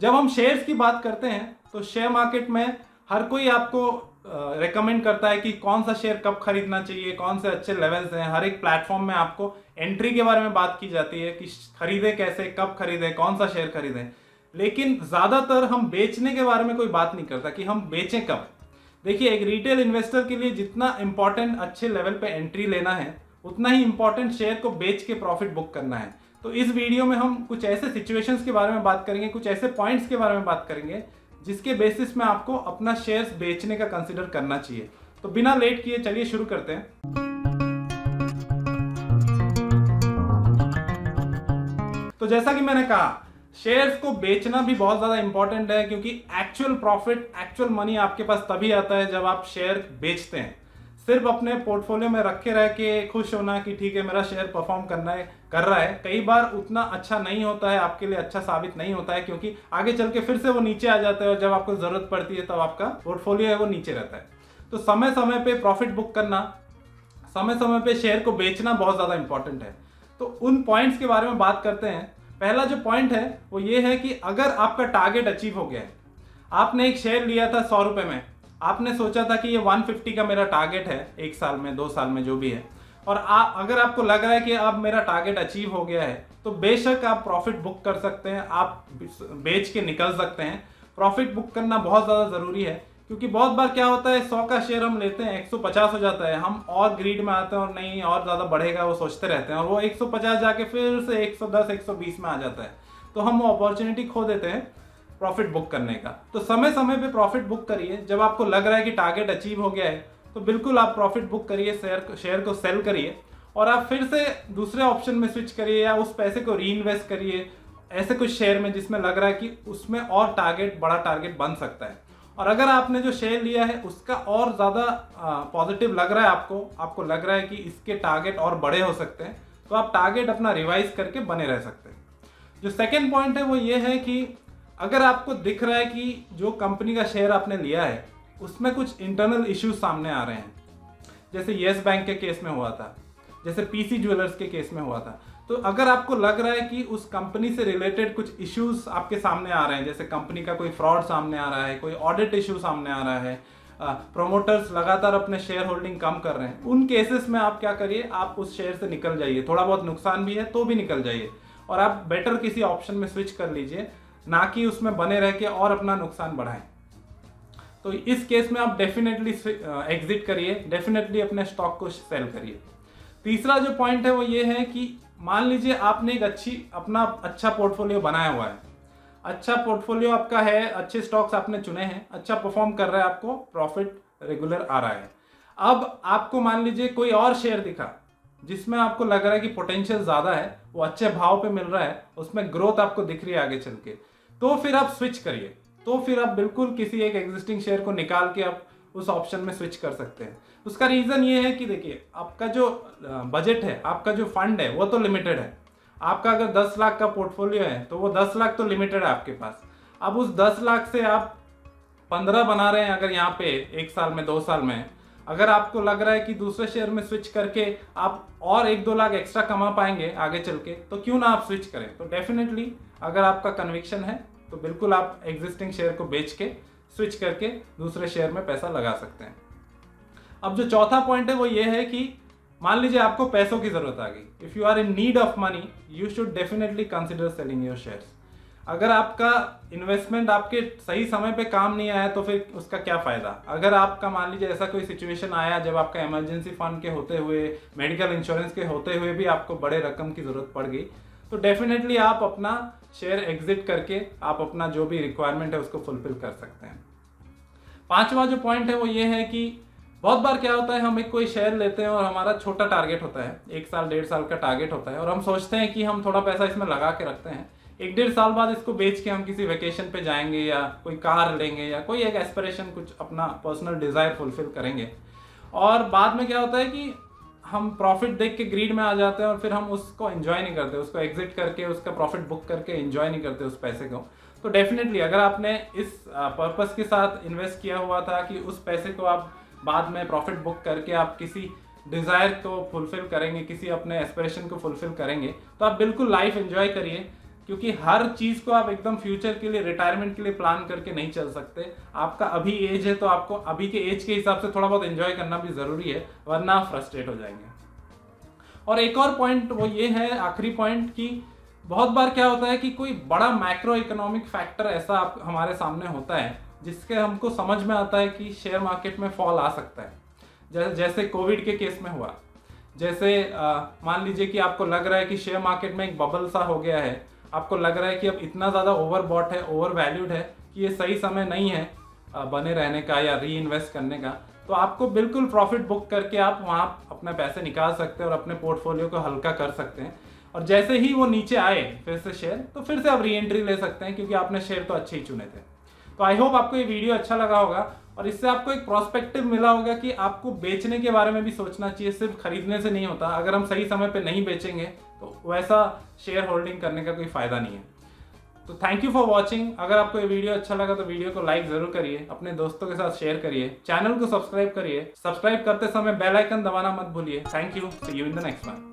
जब हम शेयर्स की बात करते हैं तो शेयर मार्केट में हर कोई आपको रेकमेंड करता है कि कौन सा शेयर कब खरीदना चाहिए, कौन से अच्छे लेवल्स हैं। हर एक प्लेटफॉर्म में आपको एंट्री के बारे में बात की जाती है कि खरीदे कैसे, कब खरीदे, कौन सा शेयर खरीदें। लेकिन ज़्यादातर हम बेचने के बारे में कोई बात नहीं करता कि हम बेचें कब। देखिए, एक रिटेल इन्वेस्टर के लिए जितना इंपॉर्टेंट अच्छे लेवल पे एंट्री लेना है, उतना ही इंपॉर्टेंट शेयर को बेच के प्रॉफिट बुक करना है। तो इस वीडियो में हम कुछ ऐसे सिचुएशंस के बारे में बात करेंगे, कुछ ऐसे पॉइंट्स के बारे में बात करेंगे जिसके बेसिस में आपको अपना शेयर्स बेचने का कंसिडर करना चाहिए। तो बिना लेट किए चलिए शुरू करते हैं। तो जैसा कि मैंने कहा, शेयर्स को बेचना भी बहुत ज्यादा इंपॉर्टेंट है, क्योंकि एक्चुअल प्रॉफिट, एक्चुअल मनी आपके पास तभी आता है जब आप शेयर बेचते हैं। सिर्फ अपने पोर्टफोलियो में रखे रह के खुश होना कि ठीक है मेरा शेयर परफॉर्म कर रहा है, कई बार उतना अच्छा नहीं होता है, आपके लिए अच्छा साबित नहीं होता है, क्योंकि आगे चल के फिर से वो नीचे आ जाता है और जब आपको जरूरत पड़ती है तब आपका पोर्टफोलियो है वो नीचे रहता है। तो समय समय पे प्रॉफिट बुक करना, समय समय पे शेयर को बेचना बहुत ज्यादा इंपॉर्टेंट है। तो उन पॉइंट्स के बारे में बात करते हैं। पहला जो पॉइंट है वो ये है कि अगर आपका टारगेट अचीव हो गया है, आपने एक शेयर लिया था 100 रुपए में, आपने सोचा था कि ये 150 का मेरा टारगेट है 1 साल में, 2 साल में, जो भी है, और अगर आपको लग रहा है कि अब मेरा टारगेट अचीव हो गया है, तो बेशक आप प्रॉफिट बुक कर सकते हैं, आप बेच के निकल सकते हैं। प्रॉफिट बुक करना बहुत ज़्यादा ज़रूरी है, क्योंकि बहुत बार क्या होता है, 100 का शेयर हम लेते हैं, 150 हो जाता है, हम और ग्रीड में आते हैं और नहीं और ज़्यादा बढ़ेगा वो सोचते रहते हैं, और वो 150 जाके फिर से 110, 120 में आ जाता है, तो हम वो अपॉर्चुनिटी खो देते हैं प्रॉफिट बुक करने का। तो समय समय पे प्रॉफिट बुक करिए। जब आपको लग रहा है कि टारगेट अचीव हो गया है तो बिल्कुल आप प्रॉफिट बुक करिए, शेयर को सेल करिए और आप फिर से दूसरे ऑप्शन में स्विच करिए या उस पैसे को री इन्वेस्ट करिए ऐसे कुछ शेयर में जिसमें लग रहा है कि उसमें और बड़ा टारगेट बन सकता है। और अगर आपने जो शेयर लिया है उसका और ज़्यादा पॉजिटिव लग रहा है, आपको लग रहा है कि इसके टारगेट और बड़े हो सकते हैं, तो आप टारगेट अपना रिवाइज करके बने रह सकते हैं। जो सेकेंड पॉइंट है वो ये है कि अगर आपको दिख रहा है कि जो कंपनी का शेयर आपने लिया है उसमें कुछ इंटरनल इश्यूज सामने आ रहे हैं, जैसे येस बैंक के केस में हुआ था, जैसे पीसी ज्वेलर्स के केस में हुआ था, तो अगर आपको लग रहा है कि उस कंपनी से रिलेटेड कुछ इश्यूज आपके सामने आ रहे हैं, जैसे कंपनी का कोई फ्रॉड सामने आ रहा है, कोई ऑडिट इश्यू सामने आ रहा है, प्रोमोटर्स लगातार अपने शेयर होल्डिंग कम कर रहे हैं, उन केसेस में आप क्या करिए, आप उस शेयर से निकल जाइए। थोड़ा बहुत नुकसान भी है तो भी निकल जाइए और आप बेटर किसी ऑप्शन में स्विच कर लीजिए, ना कि उसमें बने रह के और अपना नुकसान बढ़ाएं। तो इस केस में आप डेफिनेटली एग्जिट करिए, डेफिनेटली अपने स्टॉक को सेल करिए। तीसरा जो पॉइंट है वो ये है कि मान लीजिए आपने एक अपना अच्छा पोर्टफोलियो बनाया हुआ है, अच्छा पोर्टफोलियो आपका है, अच्छे स्टॉक्स आपने चुने हैं, अच्छा परफॉर्म कर रहा है, आपको प्रॉफिट रेगुलर आ रहा है। अब आपको मान लीजिए कोई और शेयर दिखा जिसमें आपको लग रहा है कि पोटेंशियल ज़्यादा है, वो अच्छे भाव पे मिल रहा है, उसमें ग्रोथ आपको दिख रही है आगे चल के, तो फिर आप स्विच करिए। तो फिर आप बिल्कुल किसी एक एग्जिस्टिंग शेयर को निकाल के आप उस ऑप्शन में स्विच कर सकते हैं। उसका रीज़न ये है कि देखिए, आपका जो बजट है, आपका जो फंड है वो तो लिमिटेड है। आपका अगर 10 लाख का पोर्टफोलियो है तो वो 10 लाख तो लिमिटेड है आपके पास। अब उस 10 लाख से आप 15 बना रहे हैं अगर यहाँ पे 1 साल में, 2 साल में, अगर आपको लग रहा है कि दूसरे शेयर में स्विच करके आप और 1-2 लाख एक्स्ट्रा कमा पाएंगे आगे चल के, तो क्यों ना आप स्विच करें। तो डेफिनेटली अगर आपका कन्विक्शन है तो बिल्कुल आप एग्जिस्टिंग शेयर को बेच के स्विच करके दूसरे शेयर में पैसा लगा सकते हैं। अब जो चौथा पॉइंट है वो ये है कि मान लीजिए आपको पैसों की जरूरत आ गई, if you are in need of money, you should definitely consider selling your shares. अगर आपका इन्वेस्टमेंट आपके सही समय पे काम नहीं आया तो फिर उसका क्या फ़ायदा। अगर आपका मान लीजिए ऐसा कोई सिचुएशन आया जब आपका इमरजेंसी फंड के होते हुए, मेडिकल इंश्योरेंस के होते हुए भी आपको बड़े रकम की ज़रूरत पड़ गई, तो डेफिनेटली आप अपना शेयर एग्जिट करके आप अपना जो भी रिक्वायरमेंट है उसको फुलफिल कर सकते हैं। पांचवा जो पॉइंट है वो ये है कि बहुत बार क्या होता है, हम एक कोई शेयर लेते हैं और हमारा छोटा टारगेट होता है, 1 साल 1.5 साल का टारगेट होता है, और हम सोचते हैं कि हम थोड़ा पैसा इसमें लगा के रखते हैं, 1-1.5 साल बाद इसको बेच के हम किसी वेकेशन पे जाएंगे या कोई कार लेंगे या कोई एक एस्पिरेशन, कुछ अपना पर्सनल डिज़ायर फुलफिल करेंगे। और बाद में क्या होता है कि हम प्रॉफिट देख के ग्रीड में आ जाते हैं और फिर हम उसको एंजॉय नहीं करते, उसको एग्जिट करके उसका प्रॉफिट बुक करके एंजॉय नहीं करते उस पैसे को। तो डेफिनेटली अगर आपने इस पर्पस के साथ इन्वेस्ट किया हुआ था कि उस पैसे को आप बाद में प्रॉफिट बुक करके आप किसी डिज़ायर को फुलफिल करेंगे, किसी अपने एस्पिरेशन को फुलफिल करेंगे, तो आप बिल्कुल लाइफ एंजॉय करिए, क्योंकि हर चीज को आप एकदम फ्यूचर के लिए, रिटायरमेंट के लिए प्लान करके नहीं चल सकते। आपका अभी एज है तो आपको अभी के एज के हिसाब से थोड़ा बहुत एंजॉय करना भी जरूरी है, वरना आप फ्रस्ट्रेट हो जाएंगे। और एक और पॉइंट वो ये है, आखिरी पॉइंट, कि बहुत बार क्या होता है कि कोई बड़ा मैक्रो इकोनॉमिक फैक्टर ऐसा हमारे सामने होता है जिसके हमको समझ में आता है कि शेयर मार्केट में फॉल आ सकता है। जैसे कोविड के केस में हुआ। जैसे मान लीजिए कि आपको लग रहा है कि शेयर मार्केट में एक बबल सा हो गया है, आपको लग रहा है कि अब इतना ज़्यादा ओवरबॉट है, ओवर वैल्यूड है कि ये सही समय नहीं है बने रहने का या री इन्वेस्ट करने का, तो आपको बिल्कुल प्रॉफिट बुक करके आप वहाँ अपने पैसे निकाल सकते हैं और अपने पोर्टफोलियो को हल्का कर सकते हैं। और जैसे ही वो नीचे आए फिर से शेयर, तो फिर से आप री एंट्री ले सकते हैं, क्योंकि आपने शेयर तो अच्छे ही चुने थे। तो आई होप आपको ये वीडियो अच्छा लगा होगा और इससे आपको एक प्रोस्पेक्टिव मिला होगा कि आपको बेचने के बारे में भी सोचना चाहिए, सिर्फ खरीदने से नहीं होता। अगर हम सही समय पे नहीं बेचेंगे तो वैसा शेयर होल्डिंग करने का कोई फायदा नहीं है। तो थैंक यू फॉर वॉचिंग। अगर आपको ये वीडियो अच्छा लगा तो वीडियो को लाइक जरूर करिए, अपने दोस्तों के साथ शेयर करिए, चैनल को सब्सक्राइब करिए। सब्सक्राइब करते समय बेल आइकन दबाना मत भूलिए। Thank you, see you in the next one.